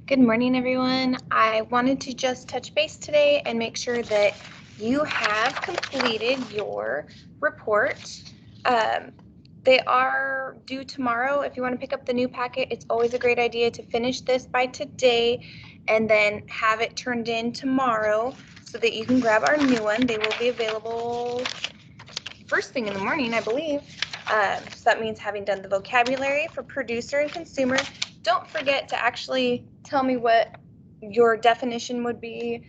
Good morning, everyone. I wanted to just touch base today and make sure that you have completed your report. They are due tomorrow. If you want to pick up the new packet, it's always a great idea to finish this by today and then have it turned in tomorrow so that you can grab our new one. They will be available first thing in the morning, I believe. So that means having done the vocabulary for producer and consumer. Don't forget to actually tell me what your definition would be.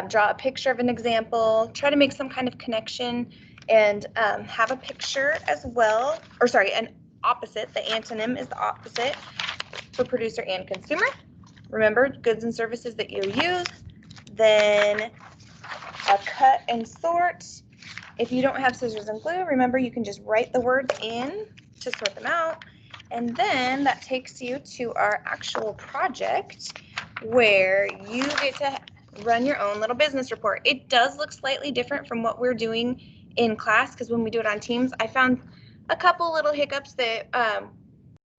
Draw a picture of an example. Try to make some kind of connection and have a picture as well. Or sorry, an opposite. The antonym is the opposite for producer and consumer. Remember, goods and services that you use. Then a cut and sort. If you don't have scissors and glue, remember you can just write the words in to sort them out. And then that takes you to our actual project where you get to run your own little business report. It does look slightly different from what we're doing in class because when we do it on Teams, I found a couple little hiccups that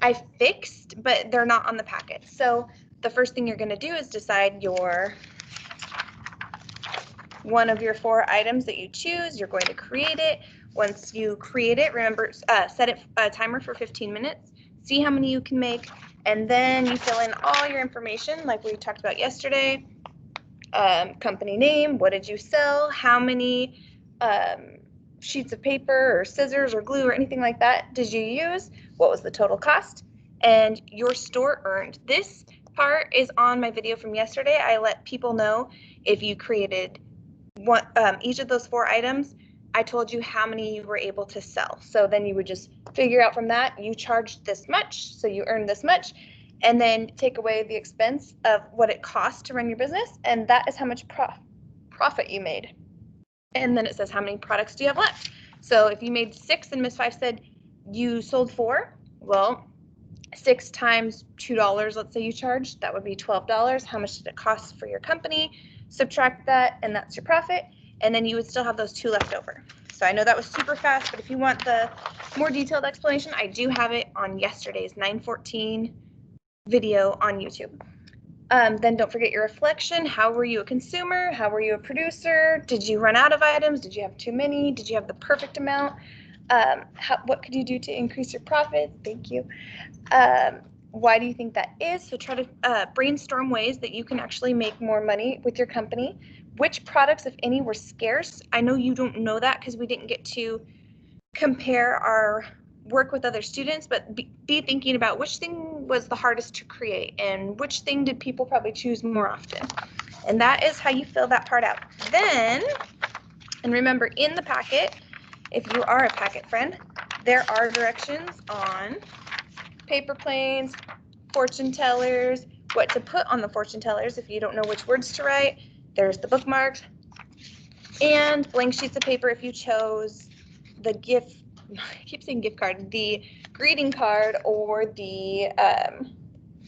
I fixed, but they're not on the packet. So the first thing you're going to do is decide one of your 4 items that you choose. You're going to create it. Once you create it, remember, set it a timer for 15 minutes. See how many you can make, and then you fill in all your information like we talked about yesterday. Company name, what did you sell, how many sheets of paper or scissors or glue or anything like that did you use, what was the total cost, and your store earned. This part is on my video from yesterday. I let people know if you created each of those 4 items, I told you how many you were able to sell. So then you would just figure out from that, you charged this much, so you earned this much, and then take away the expense of what it costs to run your business, and that is how much profit you made. And then it says how many products do you have left. So if you made 6 and Miss Fife said you sold 4, well, 6 times $2, let's say you charged, that would be $12. How much did it cost for your company? Subtract that, and that's your profit, and then you would still have those 2 left over. So I know that was super fast, but if you want the more detailed explanation, I do have it on yesterday's 9:14 video on YouTube. Then don't forget your reflection. How were you a consumer? How were you a producer? Did you run out of items? Did you have too many? Did you have the perfect amount? What could you do to increase your profit? Thank you. Why do you think that is? So try to brainstorm ways that you can actually make more money with your company. Which products, if any, were scarce? I know you don't know that because we didn't get to compare our work with other students, but be thinking about which thing was the hardest to create and which thing did people probably choose more often. And that is how you fill that part out. Then, and remember in the packet, if you are a packet friend, there are directions on paper planes, fortune tellers, what to put on the fortune tellers if you don't know which words to write. There's the bookmarks and blank sheets of paper if you chose the gift, I keep saying gift card, the greeting card or the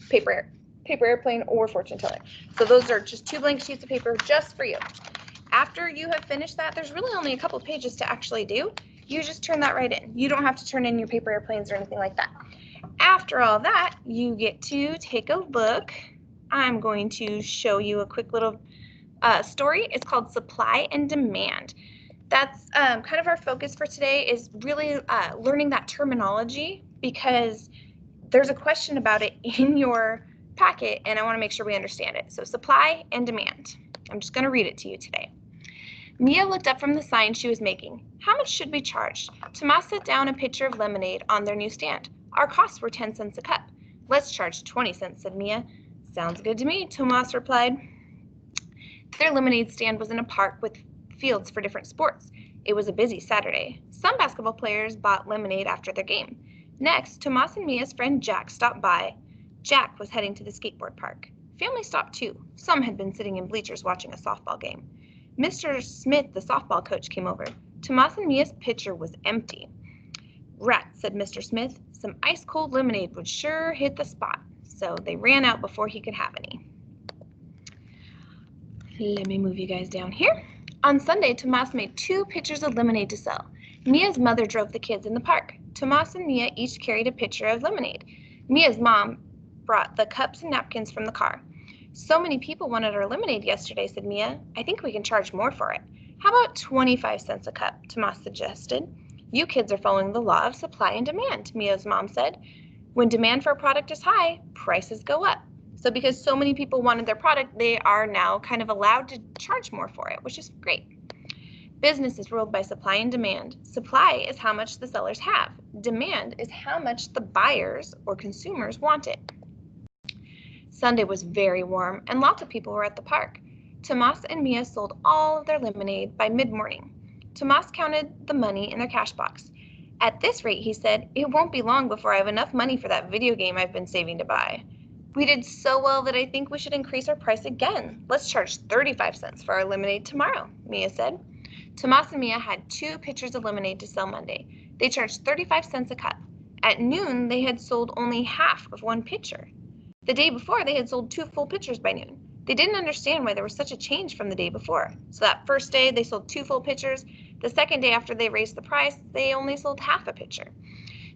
paper airplane or fortune teller. So those are just 2 blank sheets of paper just for you. After you have finished that, there's really only a couple pages to actually do. You just turn that right in. You don't have to turn in your paper airplanes or anything like that. After all that, you get to take a look. I'm going to show you a quick little story. It's called Supply and Demand. That's kind of our focus for today, is really learning that terminology because there's a question about it in your packet and I want to make sure we understand it. So supply and demand. I'm just going to read it to you today. Mia looked up from the sign she was making. How much should we charge? Tomas set down a pitcher of lemonade on their new stand. Our costs were 10 cents a cup. Let's charge 20 cents, said Mia. Sounds good to me, Tomas replied. Their lemonade stand was in a park with fields for different sports. It was a busy Saturday. Some basketball players bought lemonade after their game. Next, Tomas and Mia's friend Jack stopped by. Jack was heading to the skateboard park. Family stopped too. Some had been sitting in bleachers watching a softball game. Mr. Smith, the softball coach, came over. Tomas and Mia's pitcher was empty. Rats, said Mr. Smith. Some ice-cold lemonade would sure hit the spot. So they ran out before he could have any. Let me move you guys down here. On Sunday, Tomas made 2 pitchers of lemonade to sell. Mia's mother drove the kids in the park. Tomas and Mia each carried a pitcher of lemonade. Mia's mom brought the cups and napkins from the car. So many people wanted our lemonade yesterday, said Mia. I think we can charge more for it. How about 25 cents a cup? Tomas suggested. You kids are following the law of supply and demand, Mia's mom said. When demand for a product is high, prices go up. So because so many people wanted their product, they are now kind of allowed to charge more for it, which is great. Business is ruled by supply and demand. Supply is how much the sellers have. Demand is how much the buyers or consumers want it. Sunday was very warm and lots of people were at the park. Tomas and Mia sold all of their lemonade by mid-morning. Tomas counted the money in their cash box. At this rate, he said, it won't be long before I have enough money for that video game I've been saving to buy. We did so well that I think we should increase our price again. Let's charge 35 cents for our lemonade tomorrow, Mia said. Tomas and Mia had 2 pitchers of lemonade to sell Monday. They charged 35 cents a cup. At noon, they had sold only half of 1 pitcher. The day before, they had sold 2 full pitchers by noon. They didn't understand why there was such a change from the day before. So that first day, they sold 2 full pitchers. The second day after they raised the price, they only sold half a pitcher.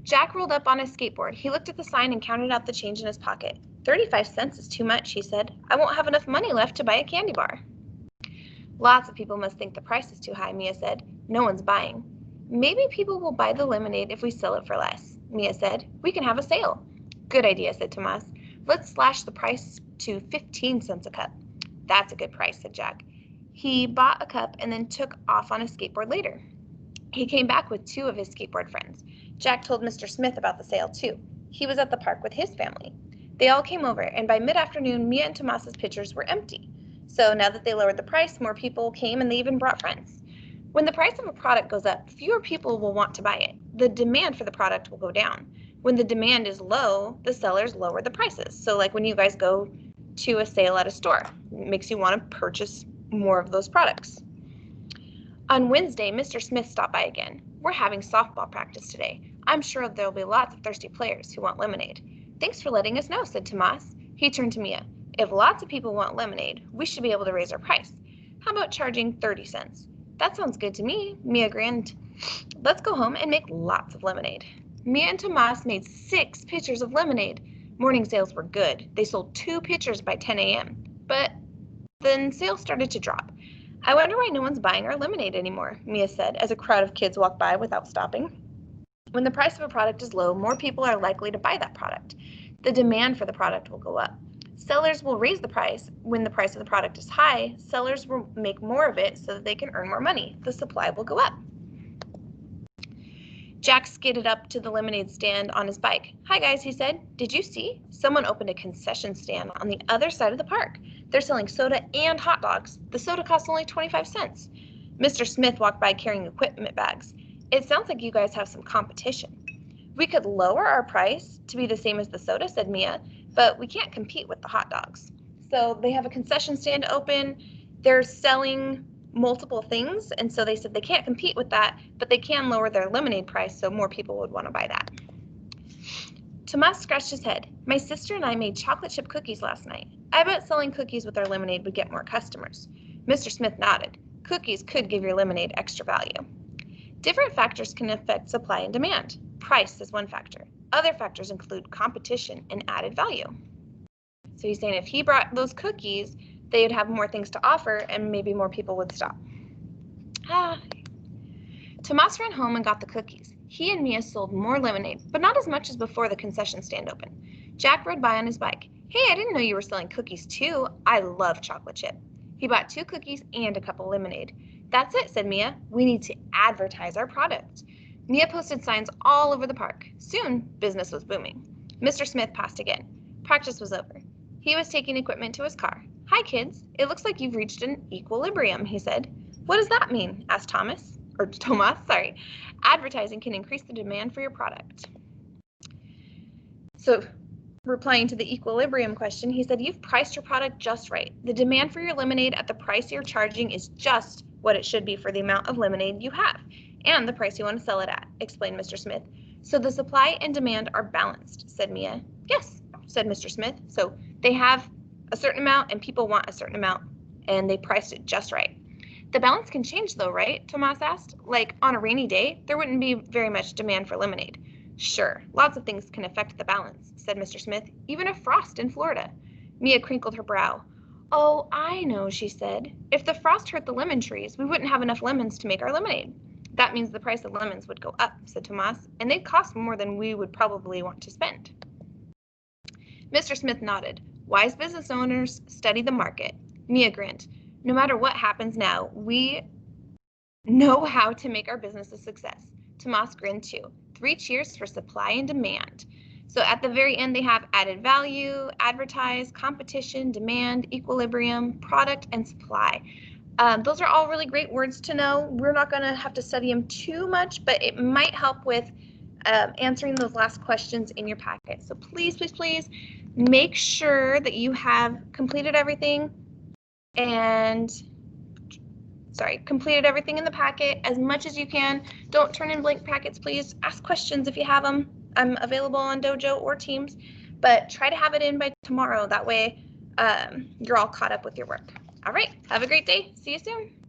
Jack rolled up on his skateboard. He looked at the sign and counted out the change in his pocket. 35 cents is too much, he said. I won't have enough money left to buy a candy bar. Lots of people must think the price is too high, Mia said. No one's buying. Maybe people will buy the lemonade if we sell it for less, Mia said. We can have a sale. Good idea, said Tomas. Let's slash the price to 15 cents a cup. That's a good price, said Jack. He bought a cup and then took off on his skateboard later. He came back with 2 of his skateboard friends. Jack told Mr. Smith about the sale, too. He was at the park with his family. They all came over, and by mid-afternoon, Mia and Tomas's pitchers were empty. So now that they lowered the price, more people came and they even brought friends. When the price of a product goes up, fewer people will want to buy it. The demand for the product will go down. When the demand is low, the sellers lower the prices. So like when you guys go to a sale at a store, it makes you want to purchase more of those products. On Wednesday, Mr. Smith stopped by again. We're having softball practice today. I'm sure there'll be lots of thirsty players who want lemonade. Thanks for letting us know, said Tomas. He turned to Mia. If lots of people want lemonade, we should be able to raise our price. How about charging 30 cents? That sounds good to me, Mia grinned. Let's go home and make lots of lemonade. Mia and Tomas made 6 pitchers of lemonade. Morning sales were good. They sold 2 pitchers by 10 a.m. But then sales started to drop. I wonder why no one's buying our lemonade anymore, Mia said as a crowd of kids walked by without stopping. When the price of a product is low, more people are likely to buy that product. The demand for the product will go up. Sellers will raise the price. When the price of the product is high, sellers will make more of it so that they can earn more money. The supply will go up. Jack skidded up to the lemonade stand on his bike. Hi guys, he said. Did you see? Someone opened a concession stand on the other side of the park. They're selling soda and hot dogs. The soda costs only 25 cents. Mr. Smith walked by carrying equipment bags. It sounds like you guys have some competition. We could lower our price to be the same as the soda, said Mia, but we can't compete with the hot dogs. So they have a concession stand open. They're selling multiple things, and so they said they can't compete with that, but they can lower their lemonade price so more people would want to buy that. Tomas scratched his head. My sister and I made chocolate chip cookies last night. I bet selling cookies with our lemonade would get more customers. Mr. Smith nodded. Cookies could give your lemonade extra value. Different factors can affect supply and demand. Price is one factor. Other factors include competition and added value. So he's saying if he brought those cookies, they would have more things to offer and maybe more people would stop. Tomas ran home and got the cookies. He and Mia sold more lemonade, but not as much as before the concession stand opened. Jack rode by on his bike. Hey, I didn't know you were selling cookies too. I love chocolate chip. He bought 2 cookies and a cup of lemonade. That's it, said Mia. We need to advertise our product. Mia posted signs all over the park. Soon, business was booming. Mr. Smith passed again. Practice was over. He was taking equipment to his car. Hi, kids. It looks like you've reached an equilibrium, he said. What does that mean? Asked Tomas. Advertising can increase the demand for your product. So, replying to the equilibrium question, he said, you've priced your product just right. The demand for your lemonade at the price you're charging is just what it should be for the amount of lemonade you have and the price you want to sell it at, explained Mr. Smith. So the supply and demand are balanced, said Mia. Yes, said Mr. Smith. So they have a certain amount and people want a certain amount and they priced it just right. The balance can change though, right? Tomas asked. Like on a rainy day, there wouldn't be very much demand for lemonade. Sure, lots of things can affect the balance, said Mr. Smith, even a frost in Florida. Mia crinkled her brow. Oh, I know, she said. If the frost hurt the lemon trees, we wouldn't have enough lemons to make our lemonade. That means the price of lemons would go up, said Tomas, and they'd cost more than we would probably want to spend. Mr. Smith nodded. Wise business owners study the market. Mia grinned. No matter what happens now, we know how to make our business a success. Tomas grinned too. 3 cheers for supply and demand. So at the very end, they have added value, advertise, competition, demand, equilibrium, product, and supply. Those are all really great words to know. We're not going to have to study them too much, but it might help with answering those last questions in your packet. So please, please, please make sure that you have completed everything completed everything in the packet as much as you can. Don't turn in blank packets, please. Ask questions if you have them. I'm available on Dojo or Teams, but try to have it in by tomorrow. That way you're all caught up with your work. All right, have a great day. See you soon.